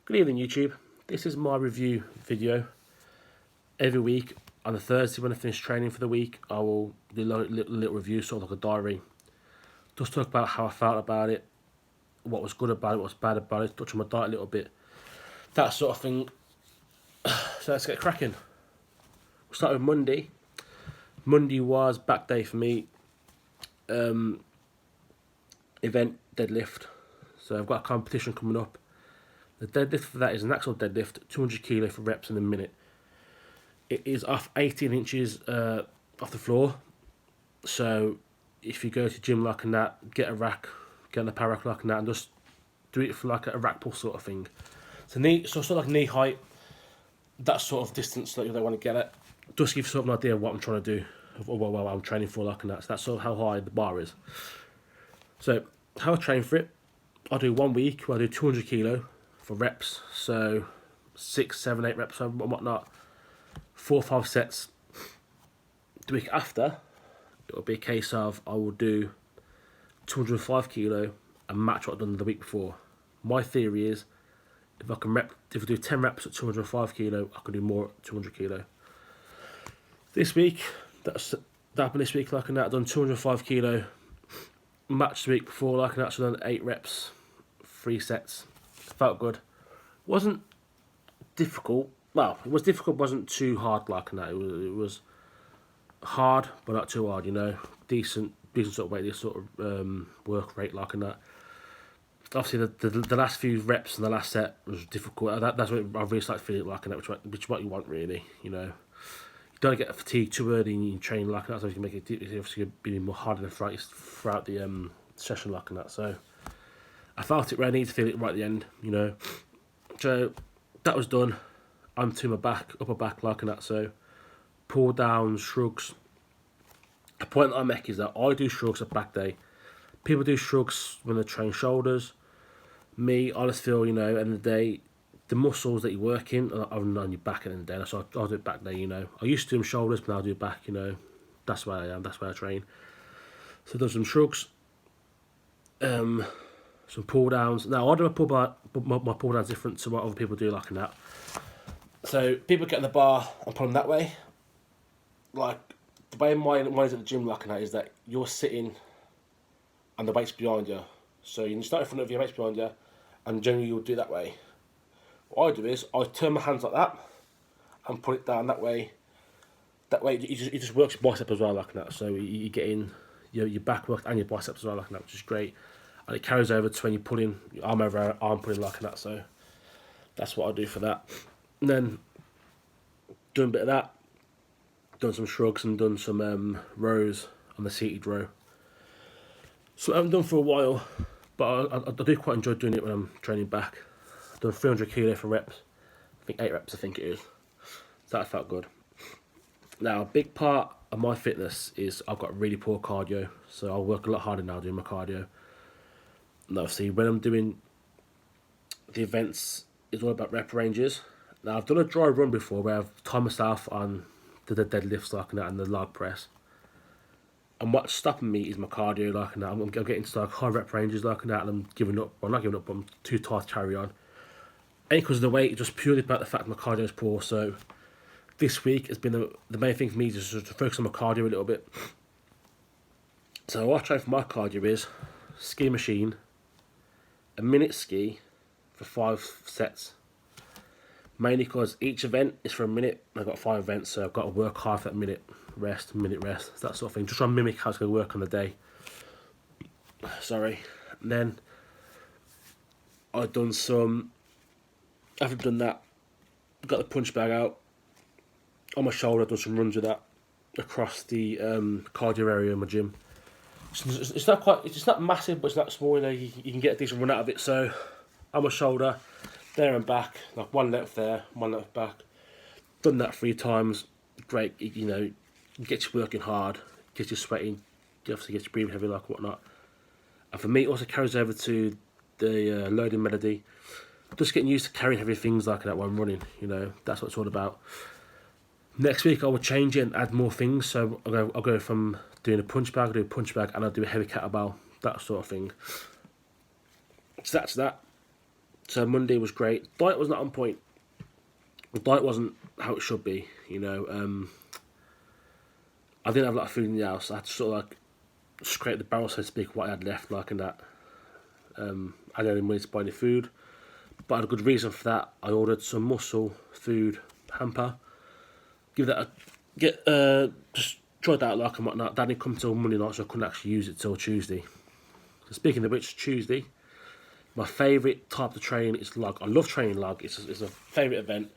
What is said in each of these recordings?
Good evening, YouTube. This is my review video. Every week on a Thursday when I finish training for the week, I will do a little review, sort of like a diary. Just talk about how I felt about it, what was good about it, what was bad about it, touch on my diet a little bit, that sort of thing. So let's get cracking. We'll start with Monday. Monday was back day for me. Event deadlift. So I've got a competition coming up. The deadlift for that is an actual deadlift, 200 kilo for reps in a minute. It is off 18 inches off the floor. So if you go to gym like that, get a rack, get a power rack like that, and just do it for like a rack pull sort of thing. So sort of like knee height, that sort of distance that you want to get at. Just give you sort of an idea of what I'm trying to do, or what I'm training for like that. So that's sort of how high the bar is. So how I train for it, I do 1 week where I do 200 kilo for reps, so 6, 7, 8 reps and whatnot, 4 or 5 sets. The week after, it'll be a case of I will do 205 kilo and match what I've done the week before. My theory is if I do 10 reps at 205 kilo, I can do more at 200 kilo. This week, that happened this week like that. I've done 205 kilo, match the week before like that, so done 8 reps, 3 sets. Felt good. Wasn't difficult. Well, it was difficult, wasn't too hard like that. It was hard, but not too hard, you know. Decent sort of weight, this sort of work rate like that. Obviously, the last few reps and the last set was difficult. That's what I really started feeling like that, which is what you want, really, you know. You don't get fatigued too early in your training like that, so you can make it obviously be more harder throughout the session like that. So I felt it where I needed to feel it right at the end, you know. So that was done. I'm to my back, upper back like that. So pull downs, shrugs. The point that I make is that I do shrugs at back day. People do shrugs when they train shoulders. Me, I just feel, you know, at the end of the day, the muscles that you're working are on your back at the end of the day. So I'll do it back day, you know. I used to do them shoulders, but now I'll do it back, you know. That's where I am, that's where I train. So there's some shrugs. Some pull downs. Now I do my pull downs different to what other people do like that. So people get in the bar and pull them that way. Like the way mine is at the gym like that is that you're sitting and the weight's behind you. So you start in front of your weight's behind you, and generally you'll do it that way. What I do is I turn my hands like that and put it down that way. That way it just works your bicep as well like that. So you get in your back work and your biceps as well like that, which is great. And it carries over to when you're pulling your arm over arm pulling like that. So that's what I do for that. And then doing a bit of that, done some shrugs and done some rows on the seated row. So I haven't done for a while, but I do quite enjoy doing it when I'm training back. I've done 300 kilo for reps. I think 8 reps I think it is. So that felt good. Now a big part of my fitness is I've got really poor cardio, so I work a lot harder now doing my cardio. And obviously when I'm doing the events, it's all about rep ranges. Now I've done a dry run before where I've timed myself on the deadlifts like that and the log press. And what's stopping me is my cardio like that. I'm getting to like high rep ranges like that, and I'm giving up. Well, not giving up, but I'm too tired to carry on. Ain't because of the weight, just purely about the fact that my cardio is poor. So this week has been the main thing for me is just to focus on my cardio a little bit. So what I train for my cardio is ski machine, a minute ski for 5 sets. Mainly because each event is for a minute. I've got 5 events, so I've got to work hard for that minute rest, that sort of thing. Just try and mimic how it's going to work on the day. Sorry. And then I've done some. After I've done that, got the punch bag out on my shoulder. I've done some runs with that across the cardio area in my gym. It's not massive, but it's not small. You know, you can get a decent run out of it. So on my shoulder, there and back, like 1 length there, 1 length back. Done that 3 times. Great, you know, gets you working hard, gets you sweating, obviously gets you breathing heavy like whatnot. And for me, it also carries over to the loading melody. Just getting used to carrying heavy things like that while I'm running, you know, that's what it's all about. Next week I will change it and add more things. So I'll go from doing a punch bag, I'll do a punch bag, and I'll do a heavy kettlebell, that sort of thing. So that's that. So Monday was great. Diet was not on point. The diet wasn't how it should be. I didn't have a lot of food in the house. I had to sort of like scrape the barrel, so to speak, what I had left, like and that. I didn't money to buy any food, but I had a good reason for that. I ordered some muscle food hamper. Give that a get. Just tried that like and whatnot. That didn't come till Monday night, so I couldn't actually use it till Tuesday. So speaking of which, Tuesday, my favourite type of train is log. I love training log. It's a favourite event.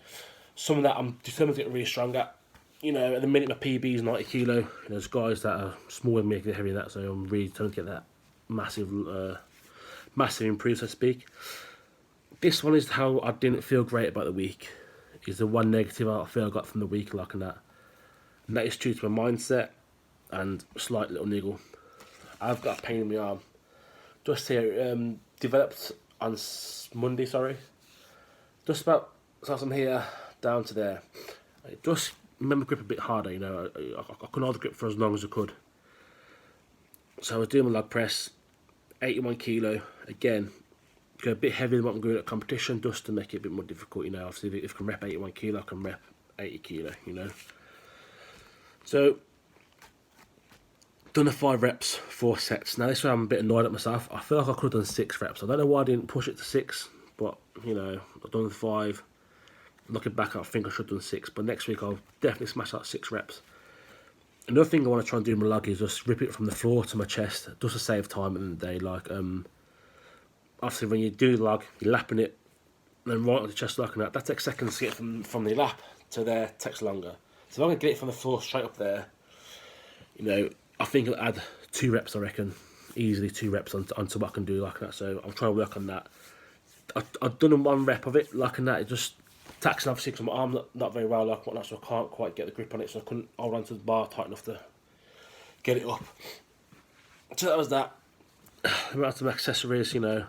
Something that I'm determined to get really strong at. At the minute my PB is 90 kilo. There's guys that are small with me get heavy than that, so I'm really trying to get that massive improve, so to speak. This one is how I didn't feel great about the week. Is the one negative I feel I got from the week, like and that. And that is due to my mindset and a slight little niggle. I've got a pain in my arm. Just here, developed on Monday, sorry. Just about, so from here down to there. Just remember grip a bit harder, I couldn't hold the grip for as long as I could. So I was doing my leg press, 81 kilo, again, go a bit heavier than what I'm doing at competition, just to make it a bit more difficult, obviously if I can rep 81 kilo, I can rep 80 kilo, So, done the 5 reps, 4 sets. Now this one I'm a bit annoyed at myself. I feel like I could have done 6 reps. I don't know why I didn't push it to 6, but, I've done 5. Looking back, I think I should have done 6, but next week I'll definitely smash out 6 reps. Another thing I want to try and do in my lug is just rip it from the floor to my chest, just to save time in the day. Like, obviously when you do the lug, you're lapping it, and then right on the chest like that. That takes seconds to get from the lap to there, takes longer. So if I can get it from the floor straight up there, I think it'll add 2 reps, I reckon. Easily 2 reps onto what I can do like that. So I'm trying to work on that. I've done 1 rep of it like that. It just taxing obviously because my arm not very well like whatnot, so I can't quite get the grip on it. So I couldn't hold onto the bar tight enough to get it up. So that was that. I went out to my accessories, lat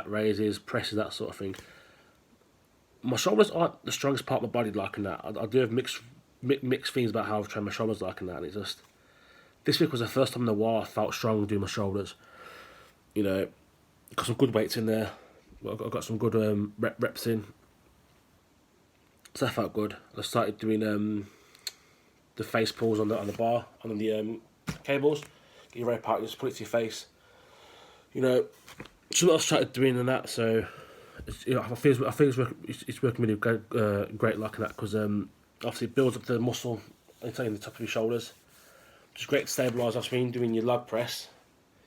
raises, presses, that sort of thing. My shoulders aren't the strongest part of my body like that. I do have mixed things about how I've trained my shoulders like that. And it's just this week was the first time in a while I felt strong doing my shoulders. Got some good weights in there. I got some good reps in. So that felt good. I started doing the face pulls on the bar, on the cables. Get your rope out, just put it to your face. So I started doing and that. So I think it's working really great like that because obviously it builds up the muscle inside the top of your shoulders. Which is great to stabilise. That's when you're doing your leg press.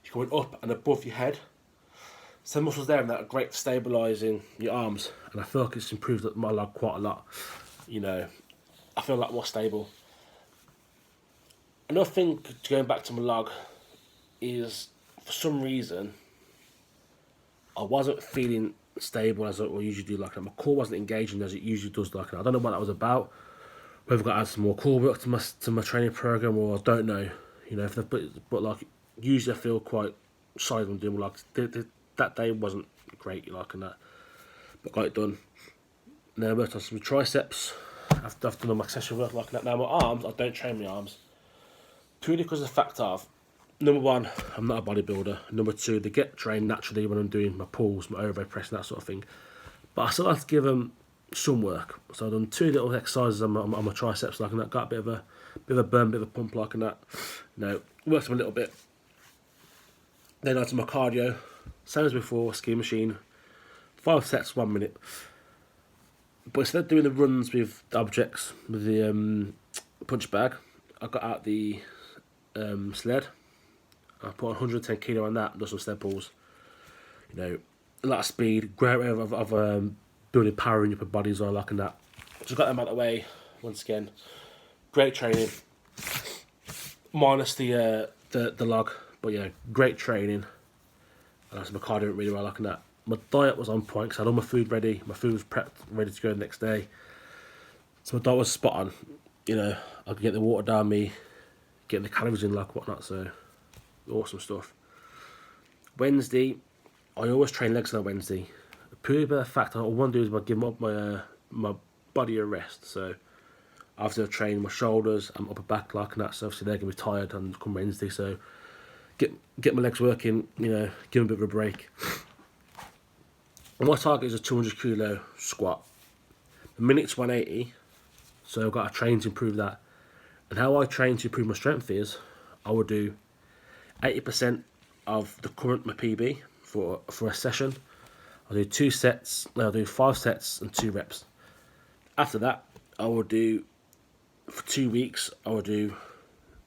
You're going up and above your head. So the muscles there and that are great for stabilising your arms, and I feel like it's improved my leg quite a lot. I feel a lot more stable. Another thing, going back to my leg, is for some reason I wasn't feeling stable as I usually do like that. My core wasn't engaging as it usually does like that. I don't know what that was about. Whether I've got to add some more core work to my training program, or I don't know. But like usually I feel quite solid when doing like that day wasn't great like that, but got it done. And then I worked on some triceps. I've done my accessory work like that. Now my arms, I don't train my arms purely because of the fact of number 1, I'm not a bodybuilder. Number 2, they get trained naturally when I'm doing my pulls, my overhead press, and that sort of thing. But I still have to give them some work. So I've done 2 little exercises on my triceps like that. Got a bit of a burn, bit of a pump like that. Worked them a little bit. Then onto my cardio. Same as before, ski machine. 5 sets, 1 minute. But instead of doing the runs with the objects, with the punch bag, I got out the sled. I put 110 kilo on that, and done some sled pulls. A lot of speed, great way of building power in your body as well, like that. Just got them out of the way, once again. Great training. Minus the log, but great training. And that's my cardio really well, like that. My diet was on point because I had all my food ready. My food was prepped, ready to go the next day. So my diet was spot on. I could get the water down me, getting the calories in, like whatnot. So awesome stuff. Wednesday, I always train legs on a Wednesday. Purely by the fact all I want to do is give my body a rest. So after I've trained my shoulders, I'm upper back like that. So obviously they're gonna be tired and come Wednesday. So get my legs working. Give them a bit of a break. And my target is a 200 kilo squat. The minute's 180, so I've got to train to improve that. And how I train to improve my strength is, I will do 80% of the current my PB for a session. I'll do 2 sets. I'll do 5 sets and 2 reps. After that, I will do for 2 weeks. I will do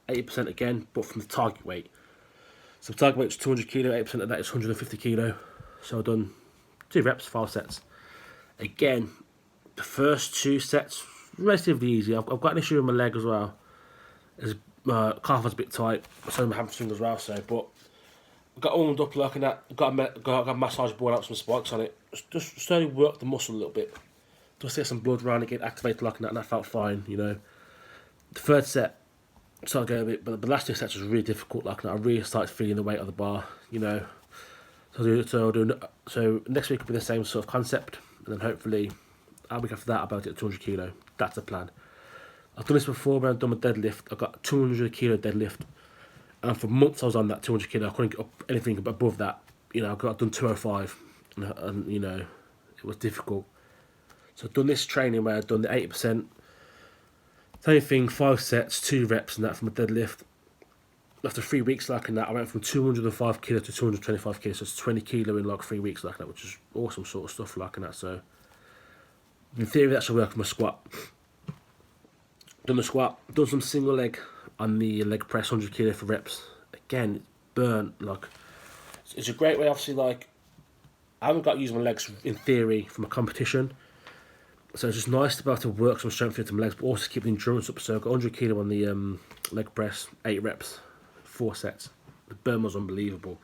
80% again, but from the target weight. So the target weight is 200 kilo. 80% of that is 150 kilo. So I've done 2 reps, 5 sets. Again, the first 2 sets relatively easy. I've got an issue with my leg as well. My calf was a bit tight, so my hamstring as well. So, but I got warmed up like that. Got a massage board out, some spikes on it. Just slowly work the muscle a little bit. Just get some blood around it, get activated like that, and that felt fine. You know, the third set started going a bit, but the last 2 sets was really difficult. Like that, I really started feeling the weight of the bar. You know, so next week will be the same sort of concept, and then hopefully, a week after that, I'll be able to get 200 kilo. That's the plan. I've done this before when I've done my deadlift. I got 200 kilo deadlift, and for months I was on that 200 kilo. I couldn't get up anything above that. You know, I've done 205, and you know, it was difficult. So I've done this training where I've done the 80%, same thing, 5 sets, 2 reps, and that from a deadlift. After 3 weeks like that, I went from 205 kilo to 225 kilo, so it's 20 kilo in like 3 weeks like that, which is awesome sort of stuff like that. So in theory, that should work for my squat. Done the squat, done some single leg on the leg press, 100 kilo for reps. Again, it's burnt. Like, it's a great way, obviously. Like, I haven't got to use my legs in theory from a competition, so it's just nice to be able to work some strength into my legs, but also keep the endurance up. So I've got 100 kilo on the leg press, 8 reps, 4 sets. The burn was unbelievable.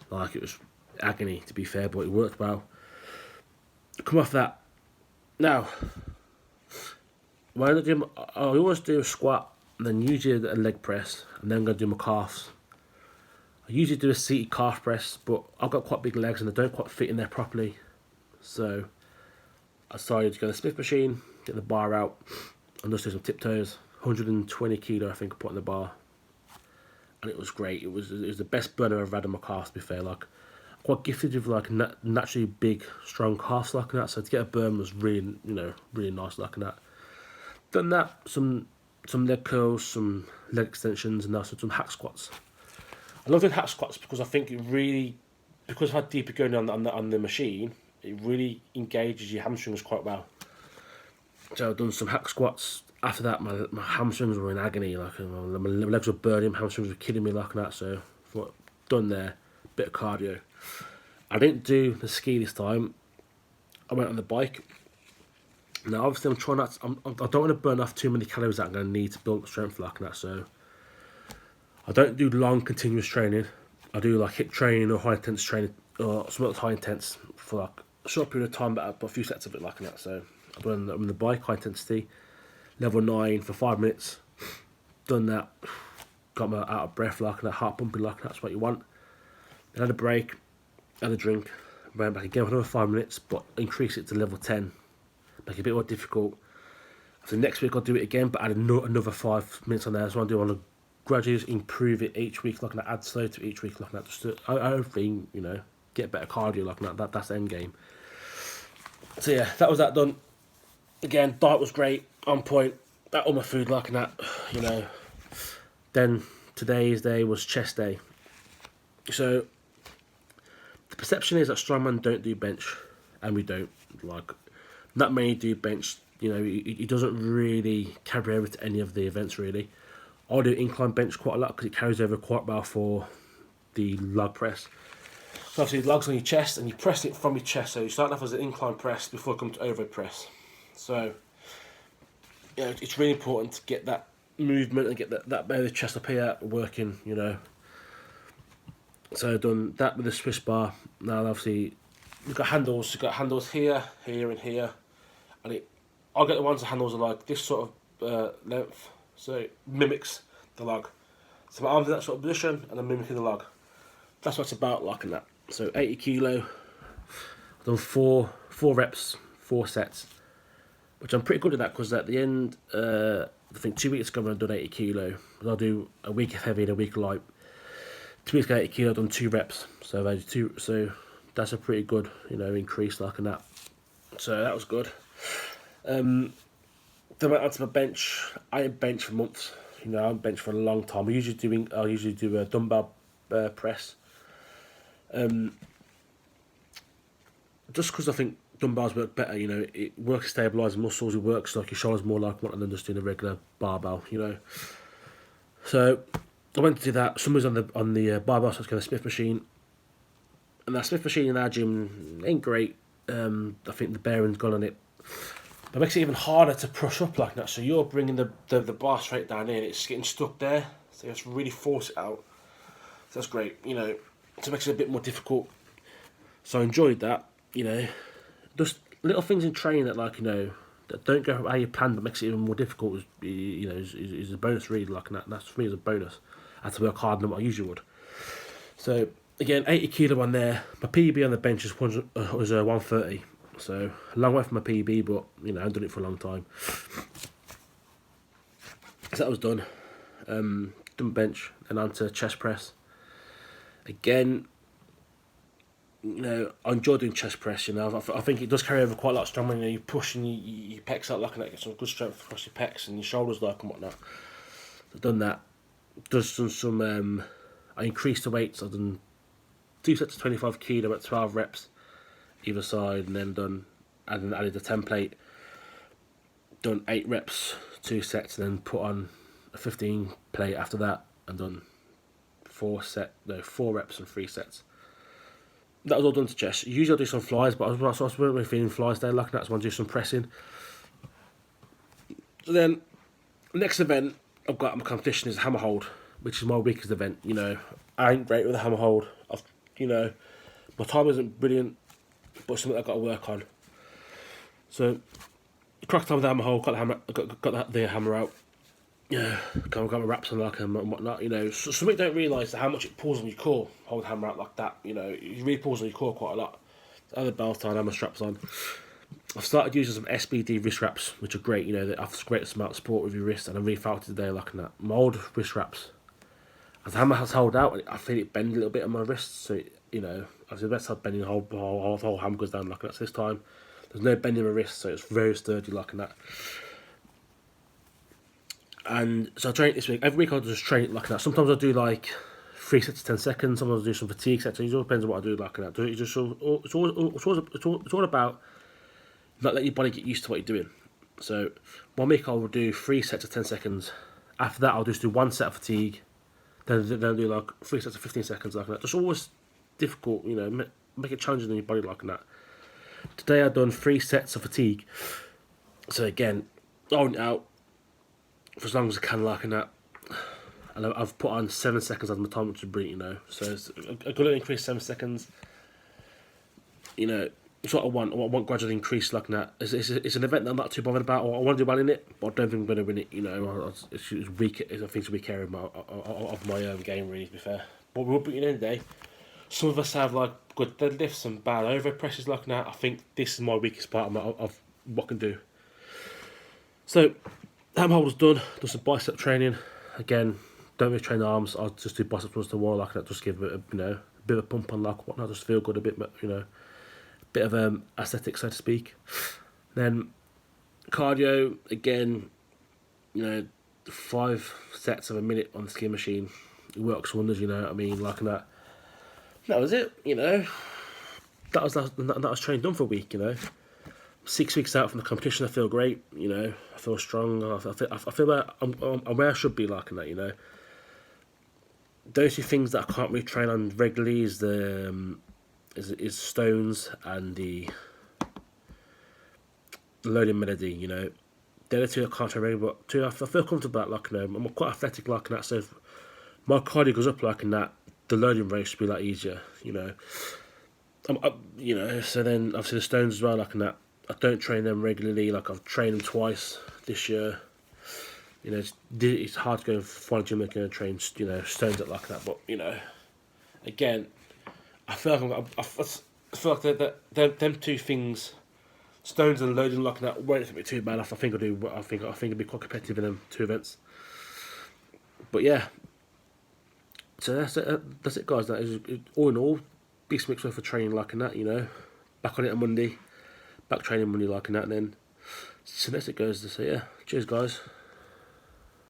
Like, it was agony, to be fair, but it worked well. Come off that. Now, when I always do a squat, and then usually a leg press, and then I'm going to do my calves. I usually do a seated calf press, but I've got quite big legs and they don't quite fit in there properly. So I decided to go to the Smith machine, get the bar out, and just do some tiptoes. 120 kilo, I think, I put on the bar. And it was great. It was the best burner I've had on my calves, to be fair. Like, I'm quite gifted with like naturally big, strong calves like that. So to get a burn was really, really nice like that. Done that, some leg curls, some leg extensions, and also some hack squats. I love doing hack squats because I think it really, because of how deep you're going on the machine, it really engages your hamstrings quite well. So I've done some hack squats. After that, my hamstrings were in agony. Like, my legs were burning, my hamstrings were killing me like that. So what done there, bit of cardio. I didn't do the ski this time. I went on the bike. Now, obviously, I'm trying not. I don't want to burn off too many calories that I'm going to need to build strength like that. So I don't do long continuous training. I do like HIIT training or high intense training or something that's high intense for like a short period of time, but a few sets of it like that. So I've done on the bike, high intensity, level 9 for 5 minutes. Done that, got me out of breath like that, heart pumping like that's what you want. Then had a break, had a drink, went back again for another 5 minutes, but increase it to level 10, make it a bit more difficult. So next week I'll do it again, but add another 5 minutes on there. So I do want to gradually improve it each week, like that. Add slow to each week, like that. Just to hopefully, get better cardio, like that. That's the end game. So yeah, that was that done. Again, diet was great, on point. That all my food, like that, Then today's day was chest day. So the perception is that strongmen don't do bench, and we don't. Like, not many do bench. He doesn't really carry over to any of the events, really. I do incline bench quite a lot because it carries over quite well for the log press. So obviously the log's on your chest and you press it from your chest. So you start off as an incline press before you come to overhead press. So it's really important to get that movement and get that bit of the chest up here working, So I've done that with the Swiss bar. Now obviously we've got handles. You've got handles here, here and here. And I'll get the ones that handles are like this sort of length. So it mimics the log. So my arms in that sort of position and I'm mimicking the log. That's what it's about, like that. So 80 kilo. I've done four reps, 4 sets. Which I'm pretty good at that because at the end, I think 2 weeks ago I've done 80 kilo. I'll do a week of heavy and a week of light. 2 weeks ago 80 kilo, I've done 2 reps. So I did that's a pretty good, increase like in that. So that was good. Then I went onto my bench. I ain't bench for months. I'm bench for a long time. I usually do a dumbbell press. Just because I think dumbbells work better. It works to stabilise muscles. It works like your shoulders more like one than just doing a regular barbell. So I went to do that. Somebody's on the barbell, so it's kind of Smith machine. And that Smith machine in our gym ain't great. I think the bearing's gone on it. But it makes it even harder to push up like that. So you're bringing the bar straight down here and it's getting stuck there. So you have to really force it out. So that's great, So it makes it a bit more difficult. So I enjoyed that, Just little things in training that that don't go how you planned but makes it even more difficult is a bonus really like that. That's for me is a bonus. I had to work harder than what I usually would. So again, 80 kilo on there. My PB on the bench was 130. So a long way from my PB, but I've done it for a long time. So that was done. Done bench and onto chest press. Again, I enjoy doing chest press. I think it does carry over quite a lot of strength when you push and your pecs out like that, get some good strength across your pecs and your shoulders like and whatnot. I've done that. Just done some. I increased the weights. I've done 2 sets of 25 kilo at 12 reps either side, and then added a template. Done 8 reps, 2 sets, and then put on a 15 plate after that, and done 4 reps and 3 sets. That was all done to chest. Usually I do some flies, but I wasn't really feeling flies there. Like that, so I want to do some pressing. So then, next event I've got my competition is hammer hold, which is my weakest event. I ain't great with the hammer hold. My time isn't brilliant, but it's something I've got to work on. So, cracked time with the hammer hold, got the hammer out. Yeah, got my wraps on and whatnot. So something you don't realise how much it pulls on your core. Hold the hammer out like that. It really pulls on your core quite a lot. I have the belt on, hammer straps on. I've started using some SBD wrist wraps, which are great. They have great amount of support with your wrist, and I really felt it today like that. My old wrist wraps, as the hammer has held out, I feel it bend a little bit on my wrist. So I was the best side bending the whole hammer goes down like that. So this time, there's no bending my wrist, so it's very sturdy like that. And so I train it this week. Every week I'll just train it like that. Sometimes I do 3 sets of 10 seconds. Sometimes I do some fatigue sets. It all depends on what I do like that. It's all about not letting your body get used to what you're doing. So 1 week I'll do 3 sets of 10 seconds. After that I'll just do 1 set of fatigue. Then I'll do 3 sets of 15 seconds like that. Just always difficult, make it challenging in your body like that. Today I've done 3 sets of fatigue. So again, holding it out for as long as I can like that. And I've put on 7 seconds as my time to breathe, So it's a good increase, 7 seconds. It's what I want. I want gradual increase like that. It's an event that I'm not too bothered about. I want to do well in it, but I don't think I'm going to win it. It's weak. I think it's a weak area of my own game, really. To be fair, but we'll be in the day. Some of us have good deadlifts and bad overhead presses like that. I think this is my weakest part of what I can do. So, hammer hold was done. Done some bicep training. Again, don't really train the arms. I'll just do biceps once in a while like that. Just give it a bit of a pump on whatnot. Just feel good a bit, bit of aesthetic, so to speak. Then cardio again. 5 sets of a minute on the ski machine. It works wonders. Like that. That was it. That was training done for a week. 6 weeks out from the competition, I feel great. I feel strong. I feel like I'm where I should be like that. Those 2 things that I can't really train on regularly is the is stones and the loading melody. They're the 2 I can't train regularly, but 2 I feel comfortable about. I'm quite athletic like that. So if my cardio goes up like that, the loading rate should be easier. So then obviously the stones as well like that. I don't train them regularly. I've trained them twice this year. It's hard to go and find a gym that can train stones up like that. But again, I feel like them 2 things, stones and loading like that, won't be too bad. I think I'll be quite competitive in them 2 events. But yeah, so that's it, guys. That is all in all. big mix for training like that, you know. Back on it on Monday, back training Monday like that, and then so next it goes to say, yeah, cheers guys.